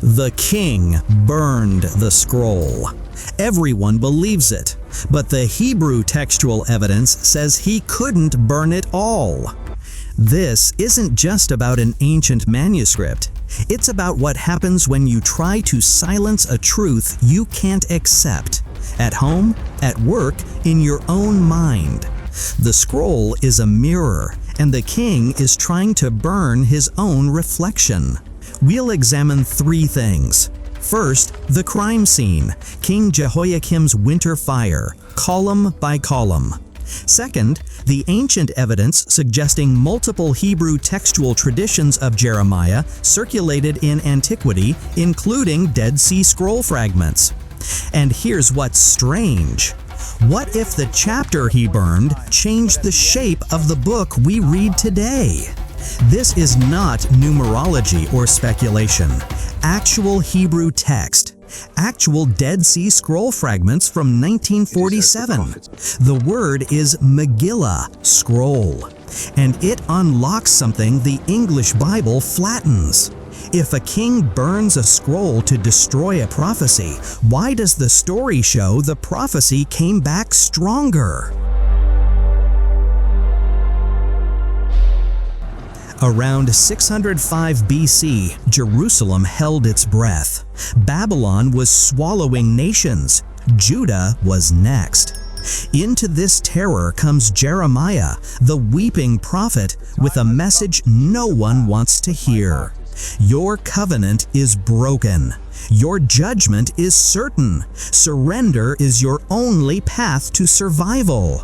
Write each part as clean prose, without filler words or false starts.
The king burned the scroll. Everyone believes it, but the Hebrew textual evidence says he couldn't burn it all. This isn't just about an ancient manuscript. It's about what happens when you try to silence a truth you can't accept. At home, at work, in your own mind. The scroll is a mirror, and the king is trying to burn his own reflection. We'll examine three things. First, the crime scene, King Jehoiakim's winter fire, column by column. Second, the ancient evidence suggesting multiple Hebrew textual traditions of Jeremiah circulated in antiquity, including Dead Sea Scroll fragments. And here's what's strange. What if the chapter he burned changed the shape of the book we read today? This is not numerology or speculation. Actual Hebrew text. Actual Dead Sea Scroll fragments from 1947. The word is Megillah, scroll, and it unlocks something the English Bible flattens. If a king burns a scroll to destroy a prophecy, why does the story show the prophecy came back stronger? Around 605 BC, Jerusalem held its breath. Babylon was swallowing nations. Judah was next. Into this terror comes Jeremiah, the weeping prophet, with a message no one wants to hear. Your covenant is broken. Your judgment is certain. Surrender is your only path to survival.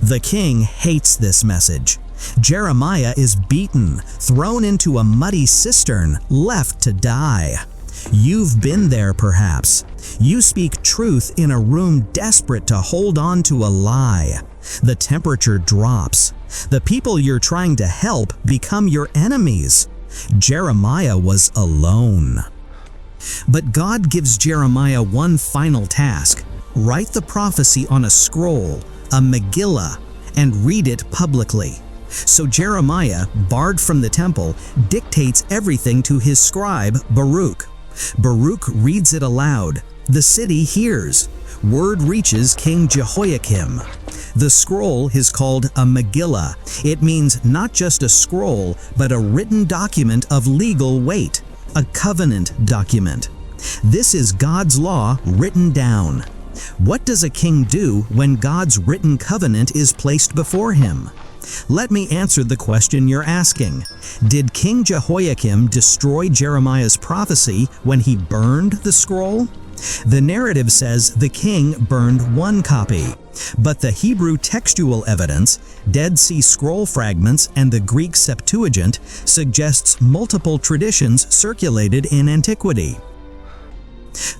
The king hates this message. Jeremiah is beaten, thrown into a muddy cistern, left to die. You've been there, perhaps. You speak truth in a room desperate to hold on to a lie. The temperature drops. The people you're trying to help become your enemies. Jeremiah was alone. But God gives Jeremiah one final task. Write the prophecy on a scroll, a Megillah, and read it publicly. So Jeremiah, barred from the temple, dictates everything to his scribe, Baruch. Baruch reads it aloud. The city hears. Word reaches King Jehoiakim. The scroll is called a Megillah. It means not just a scroll, but a written document of legal weight, a covenant document. This is God's law written down. What does a king do when God's written covenant is placed before him? Let me answer the question you're asking. Did King Jehoiakim destroy Jeremiah's prophecy when he burned the scroll? The narrative says the king burned one copy, but the Hebrew textual evidence, Dead Sea Scroll fragments, and the Greek Septuagint suggests multiple traditions circulated in antiquity.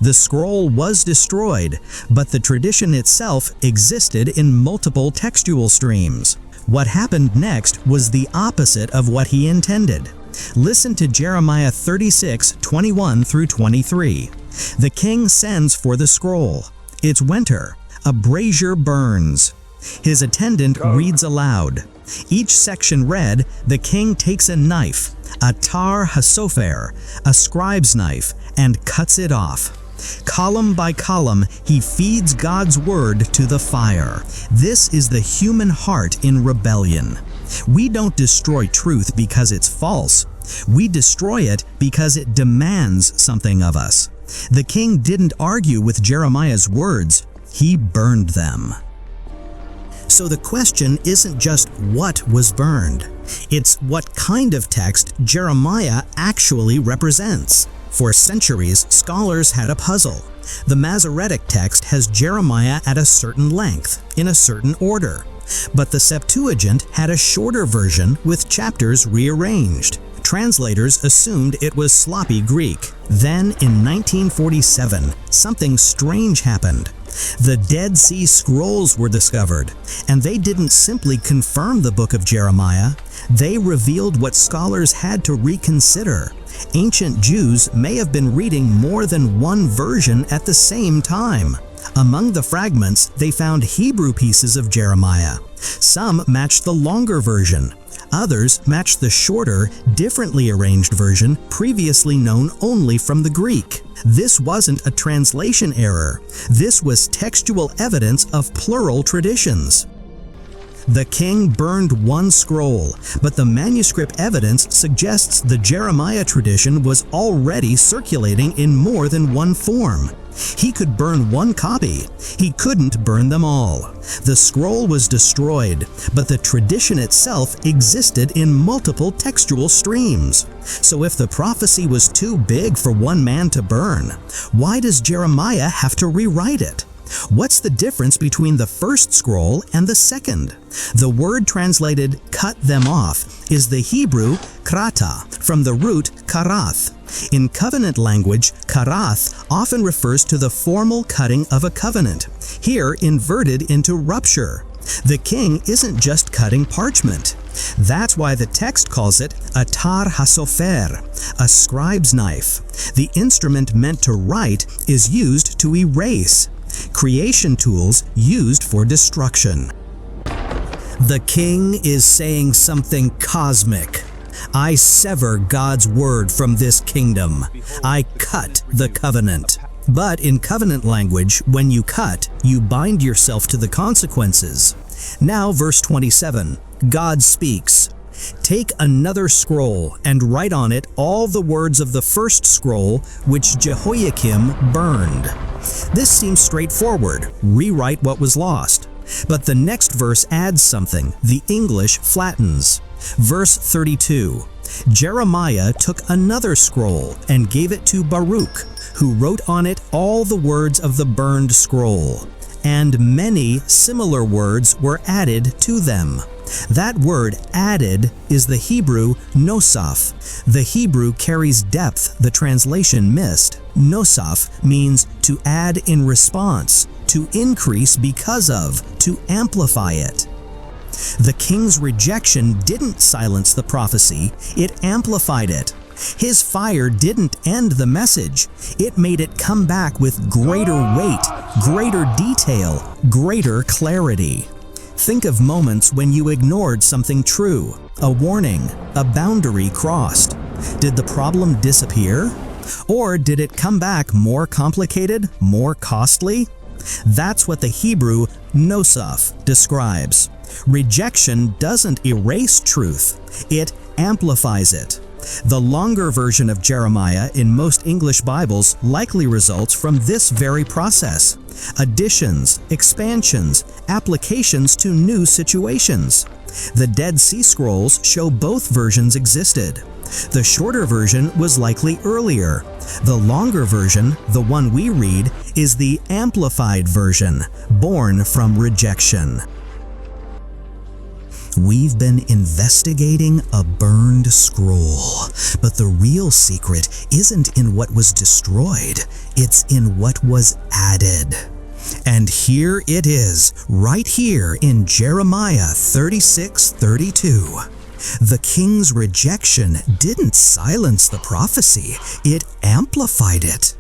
The scroll was destroyed, but the tradition itself existed in multiple textual streams. What happened next was the opposite of what he intended. Listen to Jeremiah 36:21 through 23. The king sends for the scroll. It's winter. A brazier burns. His attendant reads aloud. Each section read, the king takes a knife, a tar hasofer, a scribe's knife, and cuts it off. Column by column, he feeds God's word to the fire. This is the human heart in rebellion. We don't destroy truth because it's false. We destroy it because it demands something of us. The king didn't argue with Jeremiah's words. He burned them. So the question isn't just what was burned. It's what kind of text Jeremiah actually represents. For centuries, scholars had a puzzle. The Masoretic text has Jeremiah at a certain length, in a certain order. But the Septuagint had a shorter version with chapters rearranged. Translators assumed it was sloppy Greek. Then, in 1947, something strange happened. The Dead Sea Scrolls were discovered, and they didn't simply confirm the book of Jeremiah. They revealed what scholars had to reconsider. Ancient Jews may have been reading more than one version at the same time. Among the fragments, they found Hebrew pieces of Jeremiah. Some matched the longer version. Others match the shorter, differently arranged version previously known only from the Greek. This wasn't a translation error. This was textual evidence of plural traditions. The king burned one scroll, but the manuscript evidence suggests the Jeremiah tradition was already circulating in more than one form. He could burn one copy. He couldn't burn them all. The scroll was destroyed, but the tradition itself existed in multiple textual streams. So if the prophecy was too big for one man to burn, why does Jeremiah have to rewrite it? What's the difference between the first scroll and the second? The word translated "cut them off" is the Hebrew krata, from the root karath. In covenant language, karath often refers to the formal cutting of a covenant, here inverted into rupture. The king isn't just cutting parchment. That's why the text calls it a tar hasofer, a scribe's knife. The instrument meant to write is used to erase. Creation tools used for destruction. The king is saying something cosmic. I sever God's word from this kingdom. I cut the covenant. But in covenant language, when you cut, you bind yourself to the consequences. Now verse 27, God speaks. Take another scroll and write on it all the words of the first scroll which Jehoiakim burned. This seems straightforward. Rewrite what was lost. But the next verse adds something. The English flattens. Verse 32. Jeremiah took another scroll and gave it to Baruch, who wrote on it all the words of the burned scroll. And many similar words were added to them. That word added is the Hebrew nosaf. The Hebrew carries depth the translation missed. Nosaf means to add in response, to increase because of, to amplify it. The king's rejection didn't silence the prophecy, it amplified it. His fire didn't end the message, it made it come back with greater weight, greater detail, greater clarity. Think of moments when you ignored something true, a warning, a boundary crossed. Did the problem disappear? Or did it come back more complicated, more costly? That's what the Hebrew nosaf describes. Rejection doesn't erase truth, it amplifies it. The longer version of Jeremiah in most English Bibles likely results from this very process. Additions, expansions, applications to new situations. The Dead Sea Scrolls show both versions existed. The shorter version was likely earlier. The longer version, the one we read, is the amplified version, born from rejection. We've been investigating a burned scroll, but the real secret isn't in what was destroyed, it's in what was added. And here it is, right here in Jeremiah 36:32. The king's rejection didn't silence the prophecy, it amplified it.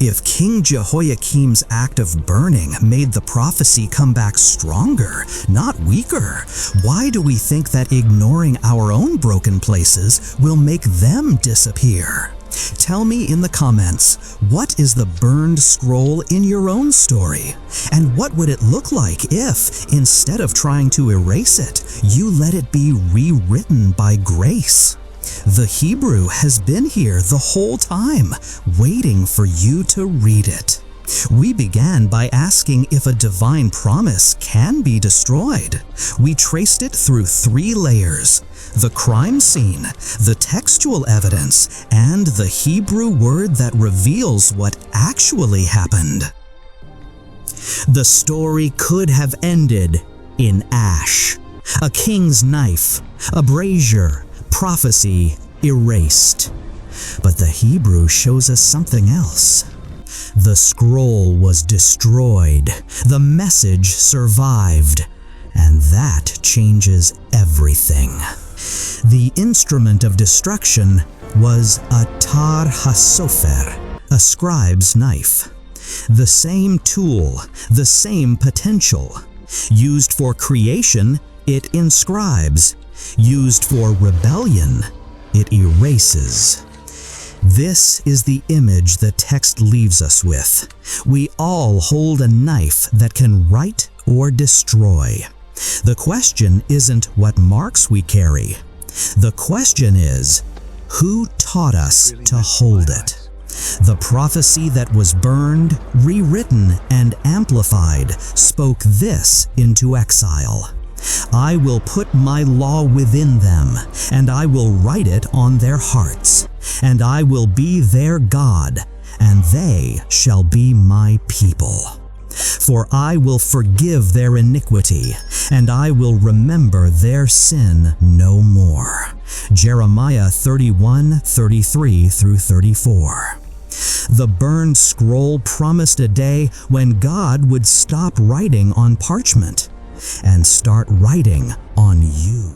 If King Jehoiakim's act of burning made the prophecy come back stronger, not weaker, why do we think that ignoring our own broken places will make them disappear? Tell me in the comments, what is the burned scroll in your own story? And what would it look like if, instead of trying to erase it, you let it be rewritten by grace? The Hebrew has been here the whole time, waiting for you to read it. We began by asking if a divine promise can be destroyed. We traced it through 3 layers: the crime scene, the textual evidence, and the Hebrew word that reveals what actually happened. The story could have ended in ash, a king's knife, a brazier, prophecy erased. But the Hebrew shows us something else. The scroll was destroyed, the message survived, and that changes everything. The instrument of destruction was a tar hasofer, a scribe's knife. The same tool, the same potential. Used for creation, it inscribes. Used for rebellion, it erases. This is the image the text leaves us with. We all hold a knife that can write or destroy. The question isn't what marks we carry. The question is, who taught us to hold it? The prophecy that was burned, rewritten, and amplified spoke this into exile. I will put my law within them, and I will write it on their hearts, and I will be their God, and they shall be my people. For I will forgive their iniquity, and I will remember their sin no more. Jeremiah 31:33-34. The burned scroll promised a day when God would stop writing on parchment and start writing on you.